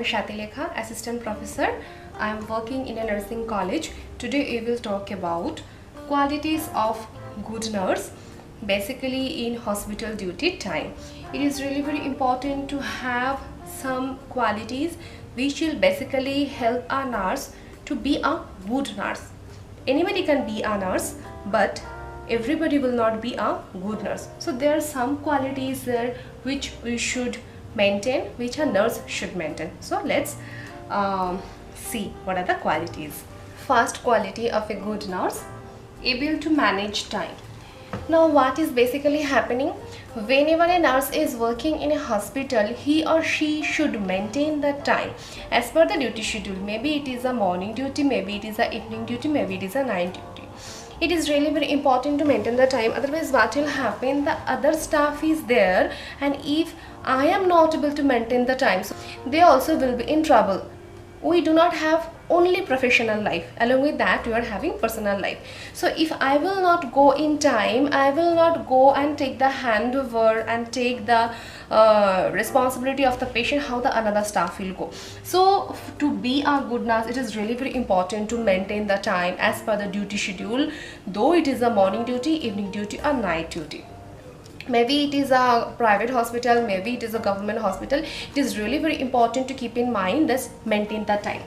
Shatilekha, Assistant Professor. I am working in a nursing college. Today we will talk about qualities of good nurse, basically in hospital duty time. It is really very important to have some qualities which will basically help a nurse to be a good nurse. Anybody can be a nurse, but everybody will not be a good nurse. So there are some qualities there which we should maintain, which a nurse should maintain. So let's see what are the qualities. First quality of a good nurse: able to manage time. Now what is basically happening? Whenever a nurse is working in a hospital, he or she should maintain the time as per the duty schedule. Maybe it is a morning duty, maybe it is a evening duty, maybe it is a night duty. It is really very important to maintain the time, otherwise what will happen, the other staff is there, and if I am not able to maintain the time, so they also will be in trouble. We do not have only professional life, along with that we are having personal life. So if I will not go in time, I will not go and take the handover and take the responsibility of the patient, how the another staff will go. So to be a good nurse, it is really very important to maintain the time as per the duty schedule, though it is a morning duty, evening duty or night duty. Maybe it is a private hospital, maybe it is a government hospital. It is really very important to keep in mind this, maintain the time.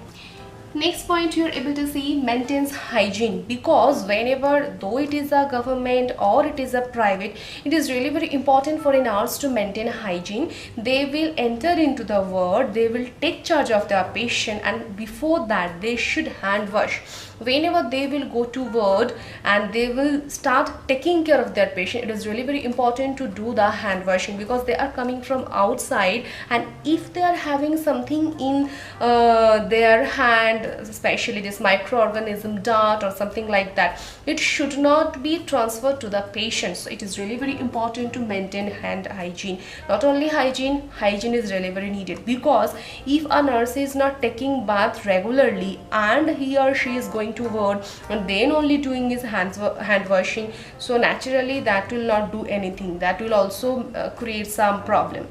Next point you are able to see, maintains hygiene, because whenever, though it is a government or it is a private, it is really very important for a nurse to maintain hygiene. They will enter into the ward, they will take charge of their patient, and before that they should hand wash. Whenever they will go to ward and they will start taking care of their patient, it is really very important to do the hand washing, because they are coming from outside, and if they are having something in their hand, especially this microorganism, dart or something like that, it should not be transferred to the patient. So it is really very important to maintain hand hygiene. Not only hygiene is really very needed, because if a nurse is not taking bath regularly and he or she is going to ward and then only doing his hand washing, so naturally that will not do anything, that will also create some problem.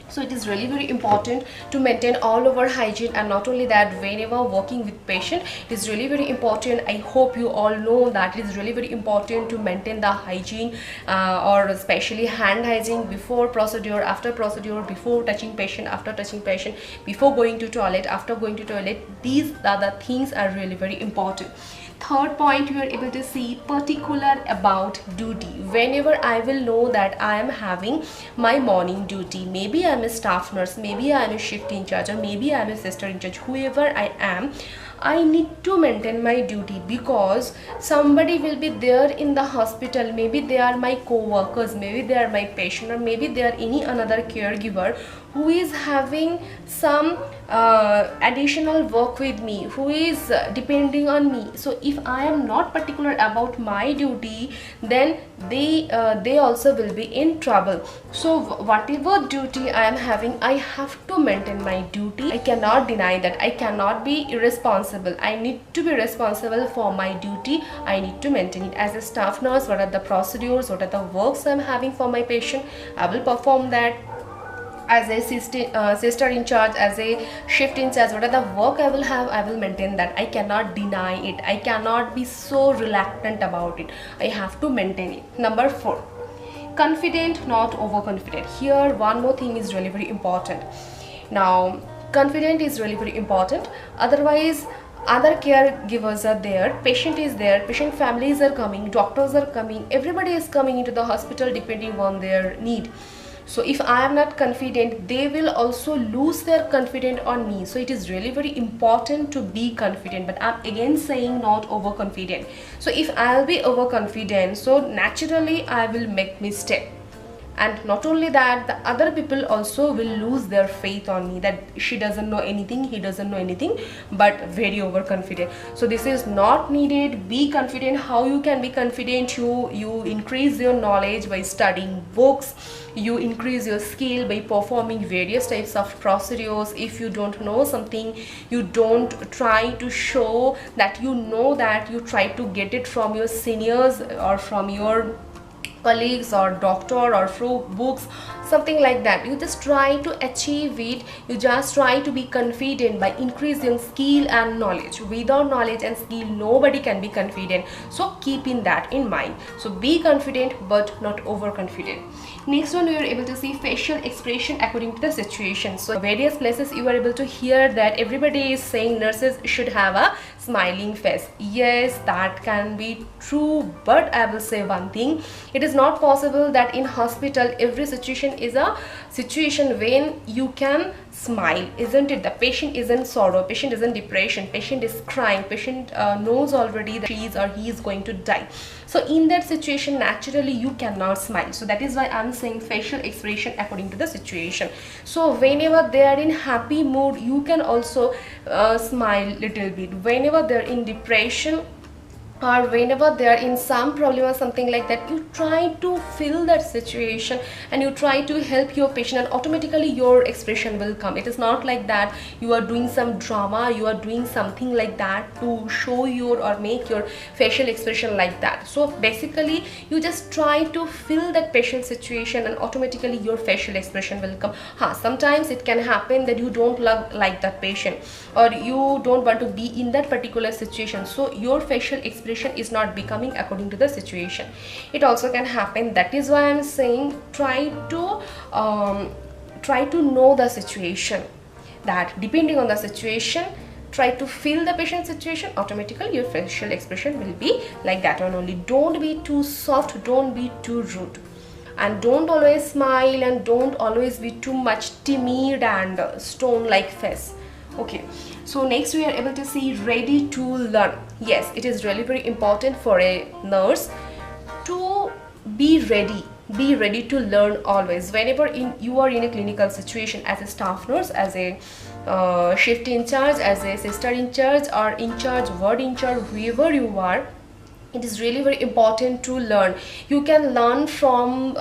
So it is really very important to maintain all over hygiene. And not only that, whenever working with patient, it is really very important, I hope you all know that it is really very important to maintain the hygiene, or especially hand hygiene, before procedure, after procedure, before touching patient, after touching patient, before going to toilet, after going to toilet. These are the things are really very important. Third point you are able to see, particular about duty. Whenever I will know that I am having my morning duty, maybe I am a staff nurse, maybe I am a shift in charge, or maybe I am a sister in charge, whoever I am, I need to maintain my duty, because somebody will be there in the hospital, maybe they are my co-workers, maybe they are my patient, or maybe they are any another caregiver who is having some additional work with me, who is depending on me. So if I am not particular about my duty, then they also will be in trouble. So whatever duty I am having, I have to maintain my duty. I cannot deny that. I cannot be irresponsible. I need to be responsible for my duty. I need to maintain it. As a staff nurse, what are the procedures, what are the works I am having for my patient, I will perform that. As a sister in charge, as a shift in charge, what are the work I will have, I will maintain that. I cannot deny it. I cannot be so reluctant about it. I have to maintain it. Number 4, confident, not overconfident. Here one more thing is really very important. Now confident is really very important, otherwise other caregivers are there, patient is there, patient families are coming, doctors are coming, everybody is coming into the hospital depending on their need. So if I am not confident, they will also lose their confidence on me. So it is really very important to be confident, but I'm again saying not overconfident. So if I'll be overconfident, so naturally I will make mistake. And not only that, the other people also will lose their faith on me, that she doesn't know anything, he doesn't know anything, but very overconfident. So this is not needed. Be confident. How you can be confident? You increase your knowledge by studying books, you increase your skill by performing various types of procedures. If you don't know something, you don't try to show that you know that, you try to get it from your seniors or from your colleagues or doctor or through books. something like that. You just try to achieve it, you just try to be confident by increasing skill and knowledge. Without knowledge and skill, nobody can be confident. So keeping that in mind. So be confident but not overconfident. Next one, we are able to see facial expression according to the situation. So various places you are able to hear that everybody is saying nurses should have a smiling face. Yes, that can be true, but I will say one thing, it is not possible that in hospital every situation is a situation when you can smile, isn't it? The patient is in sorrow, patient is in depression, patient is crying, patient knows already that she is or he is going to die. So in that situation, naturally you cannot smile. So that is why I'm saying facial expression according to the situation. So whenever they are in happy mood, you can also smile little bit. Whenever they're in depression or whenever they are in some problem or something like that, you try to feel that situation and you try to help your patient, and automatically your expression will come. It is not like that you are doing some drama, you are doing something like that to show your or make your facial expression like that. So basically you just try to feel that patient situation and automatically your facial expression will come. Sometimes it can happen that you don't like that patient or you don't want to be in that particular situation, so your facial expression is not becoming according to the situation. It also can happen. That is why I'm saying try to know the situation, that depending on the situation, try to feel the patient situation, automatically your facial expression will be like that one only. Don't be too soft, don't be too rude, and don't always smile, and don't always be too much timid and stone like face. Okay, so next we are able to see ready to learn. Yes, it is really very important for a nurse to be ready to learn always. Whenever you are in a clinical situation as a staff nurse, as a shift in charge, as a sister in charge, or in charge, ward in charge, whoever you are, it is really very important to learn. You can learn from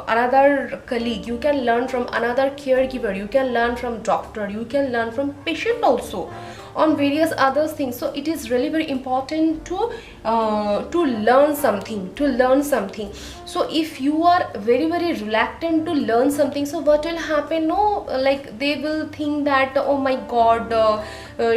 another colleague, you can learn from another caregiver, you can learn from doctor, you can learn from patient also on various other things. So it is really very important to learn something. So if you are very reluctant to learn something, so what will happen? Like they will think that, oh my god,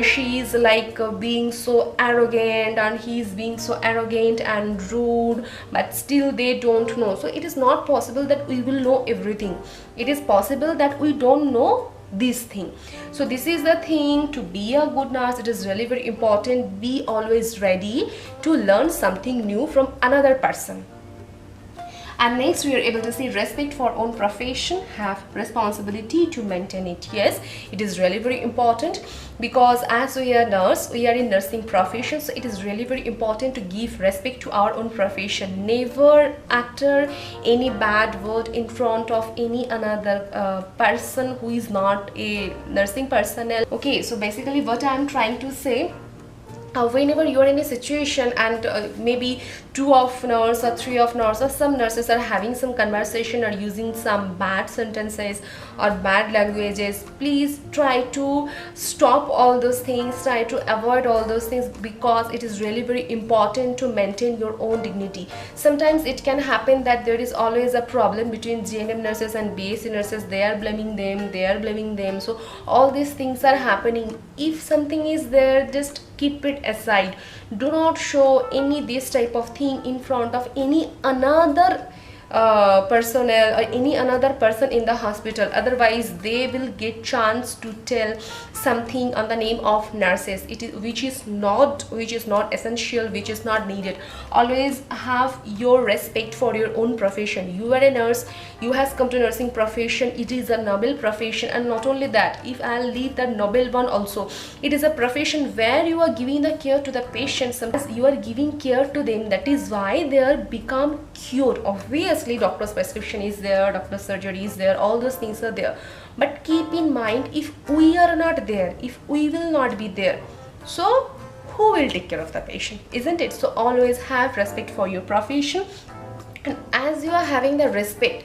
she is like being so arrogant and he is being so arrogant and rude, but still they don't know. So it is not possible that we will know everything. It is possible that we don't know this thing. So this is the thing, to be a good nurse, it is really very important. Be always ready to learn something new from another person. And next we are able to see respect for own profession, have responsibility to maintain it. Yes, it is really very important, because as we are nurse, we are in nursing profession, so it is really very important to give respect to our own profession. Never utter any bad word in front of any another person who is not a nursing personnel. Okay, so basically what I am trying to say, whenever you are in a situation and maybe 2 of nurse or 3 of nurse or some nurses are having some conversation or using some bad sentences or bad languages, please try to stop all those things, try to avoid all those things, because it is really very important to maintain your own dignity. Sometimes it can happen that there is always a problem between GNM nurses and BSc nurses. They are blaming them, so all these things are happening. If something is there, just keep it aside. Do not show any this type of thing in front of any another personnel or any another person in the hospital, otherwise they will get chance to tell something on the name of nurses, which is not essential, which is not needed. Always have your respect for your own profession. You are a nurse, you have come to nursing profession, it is a noble profession. And not only that, if I'll leave the noble one also, it is a profession where you are giving the care to the patients. Sometimes you are giving care to them, that is why they are become cured. Obviously doctor's prescription is there, doctor's surgery is there, all those things are there, but keep in mind, if we are not there, if we will not be there, so who will take care of the patient, isn't it? So always have respect for your profession. And as you are having the respect,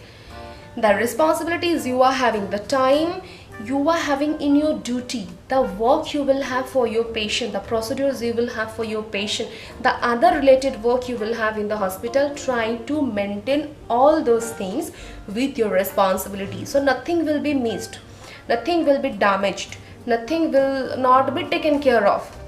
the responsibilities you are having, the time you are having in your duty, the work you will have for your patient, the procedures you will have for your patient, the other related work you will have in the hospital, trying to maintain all those things with your responsibility. So nothing will be missed, nothing will be damaged, nothing will not be taken care of.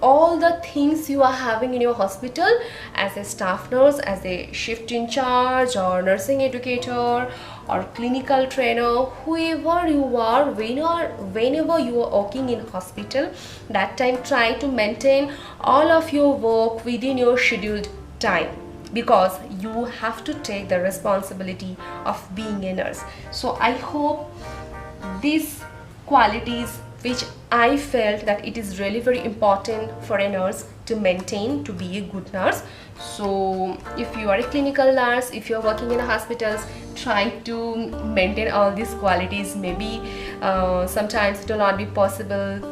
All the things you are having in your hospital as a staff nurse, as a shift in charge, or nursing educator, or clinical trainer, whoever you are, whenever you are working in hospital, that time try to maintain all of your work within your scheduled time, because you have to take the responsibility of being a nurse. So I hope these qualities which I felt that it is really very important for a nurse to maintain to be a good nurse. So if you are a clinical nurse, if you are working in a hospitals, try to maintain all these qualities. Maybe sometimes it will not be possible,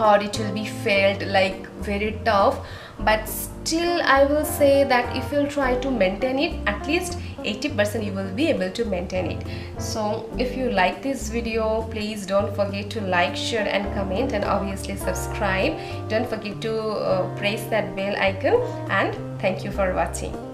or it will be felt like very tough, but still I will say that if you'll try to maintain it, at least 80% you will be able to maintain it. So if you like this video, please don't forget to like, share and comment, and obviously subscribe. Don't forget to press that bell icon, and thank you for watching.